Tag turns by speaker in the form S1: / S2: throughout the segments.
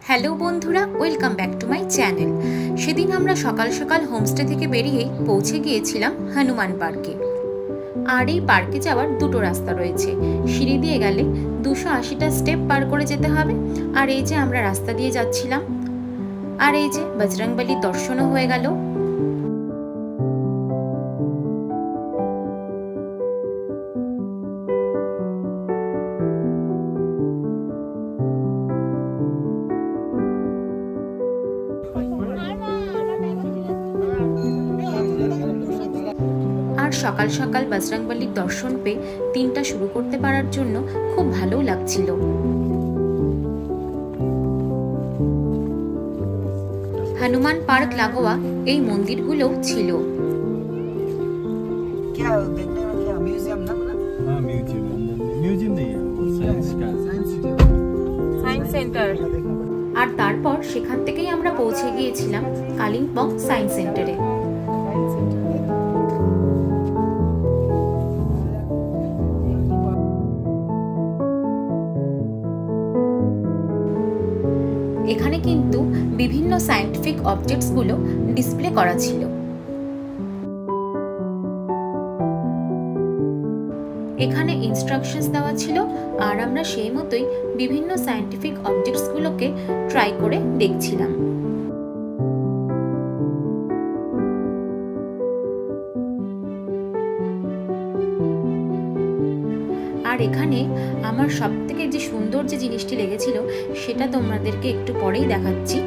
S1: Hello বন্ধুরা, welcome back to my channel. সেদিন আমরা সকাল সকাল হোমস্টে থেকে বেরিয়ে পৌঁছে গিয়েছিলাম হনুমান পার্কে। আর এই পার্কে যাওয়ার দুটো রাস্তা রয়েছে। সিঁড়ি দিয়ে গেলে 280টা স্টেপ পার করে যেতে হবে। আর এই যে আমরা রাস্তা দিয়ে যাচ্ছিলাম, আর এই যে বজরংবলীর দর্শনও হয়ে গেল। আর সকাল সকাল বজরংবলীর দর্শন পেয়ে দিনটা শুরু করতে পারার জন্য খুব ভালো লাগছিল। হনুমান পার্ক লাগোয়া এই মন্দিরগুলোও ছিল। আর তারপর সেখান থেকেই আমরা পৌঁছে গিয়েছিলাম কালিম্পং সায়েন্স সেন্টারে। এখানে কিন্তু বিভিন্ন সায়েন্টিফিক অবজেক্টসগুলো ডিসপ্লে করা ছিল। এখানে ইনস্ট্রাকশনস দেওয়া ছিল, আর আমরা সেই মতোই বিভিন্ন সায়েন্টিফিক অবজেক্টসগুলোকে ট্রাই করে দেখছিলাম। আর এখানে আমার সবথেকে যে সুন্দর যে জিনিসটি লেগেছিল সেটা তোমাদেরকে একটু পরেই দেখাচ্ছি।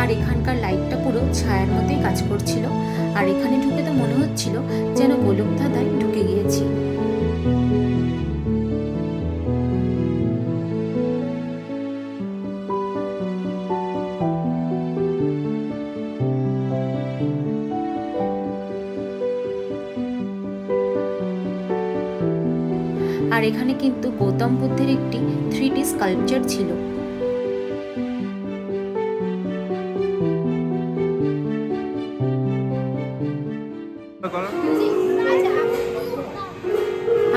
S1: আর এখানকার লাইটটা পুরো ছায়ার মতোই কাজ করছিল। আর এখানে ঢুকে তো মনে হচ্ছিল যেন গোলকধাঁধায় ঢুকে গিয়েছি। আর এখানে কিন্তু গৌতম বুদ্ধের একটি 3D স্কাল্পচার ছিল।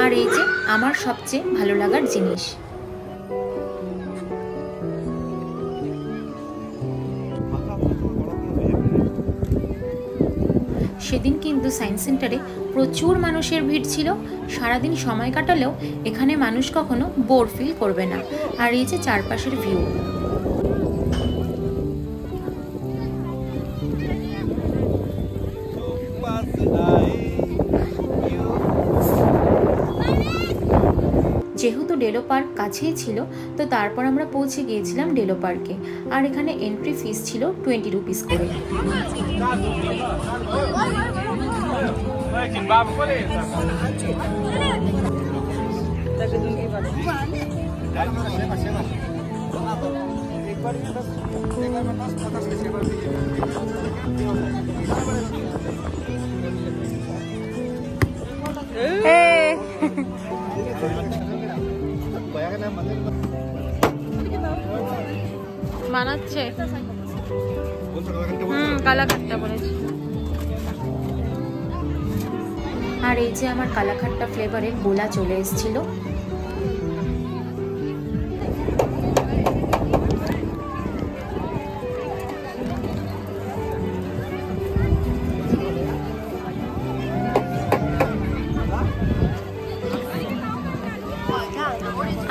S1: আর এই যে আমার সবচেয়ে ভালো লাগার জিনিস, সেদিন কিন্তু সায়েন্স সেন্টারে প্রচুর মানুষের ভিড় ছিল। সারাদিন সময় কাটালেও এখানে মানুষ কখনো বোর ফিল করবে না। আর এই যে চারপাশের ভিউ, যেহেতু ডেলো পার্ক কাছেই ছিল, তো তারপর আমরা পৌঁছে গিয়েছিলাম ডেলো পার্কে। আর এখানে এন্ট্রি ফিস ছিল 20 রুপিস করে। বানাচ্ছে কালাকাট্টা বলেছি। আর এই যে আমার কালাকাট্টা ফ্লেভারের গোলা চলে এসেছিল।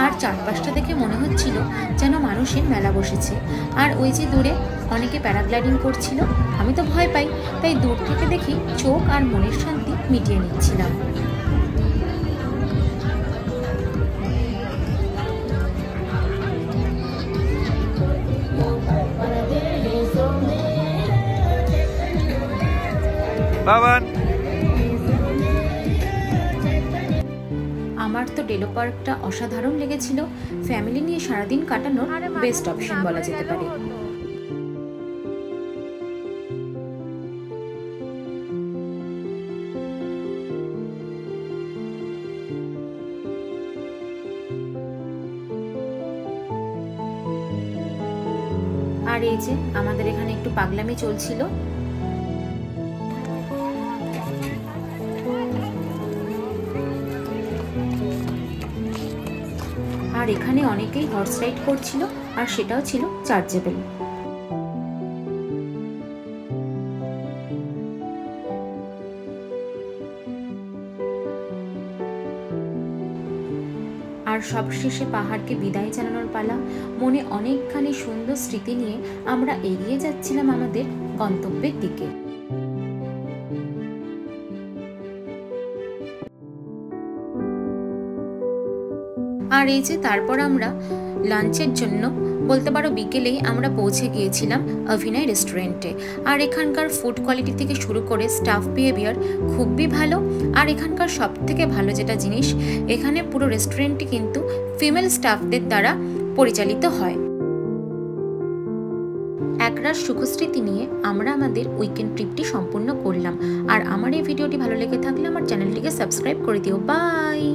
S1: আর চারপাশটা দেখে মনে হচ্ছিল যেন মানুষের মেলা বসেছে। আর ওই যে দূরে অনেকে প্যারাগ্লাইডিং করছিল, আমি তো ভয় পাই, তাই দূর থেকে দেখি চোখ আর মনের শান্তি মিটিয়ে নিচ্ছিলাম। আমার তো ডেলো পার্কটা অসাধারণ লেগেছিল। ফ্যামিলি নিয়ে সারাদিন কাটানোর বেস্ট অপশন বলা যেতে পারে। আর এই যে আমাদের এখানে একটু পাগলামি চলছিল। আর এখানে অনেকেই হর্স রাইড করছিল, আর সেটাও ছিল চার্জেবল। আর সবশেষে পাহাড়কে বিদায় জানানোর পালা। মনে অনেকখানি সুন্দর স্মৃতি নিয়ে আমরা এগিয়ে যাচ্ছিলাম আমাদের গন্তব্যের দিকে। আর এই যে তারপর আমরা লাঞ্চের জন্য বলতে পারো বিকেলেই আমরা পৌঁছে গিয়েছিলাম অভিনয় রেস্টুরেন্টে। আর এখানকার ফুড কোয়ালিটি থেকে শুরু করে স্টাফ বিহেভিয়ার খুবই ভালো। আর এখানকার সব থেকে ভালো যেটা জিনিস, এখানে পুরো রেস্টুরেন্টটি কিন্তু ফিমেল স্টাফদের দ্বারা পরিচালিত হয়। একরাশ সুখস্মৃতি নিয়ে আমরা আমাদের উইকেন্ড ট্রিপটি সম্পূর্ণ করলাম। আর আমার এই ভিডিওটি ভালো লেগে থাকলে আমার চ্যানেলটিকে সাবস্ক্রাইব করে দিও। বাই।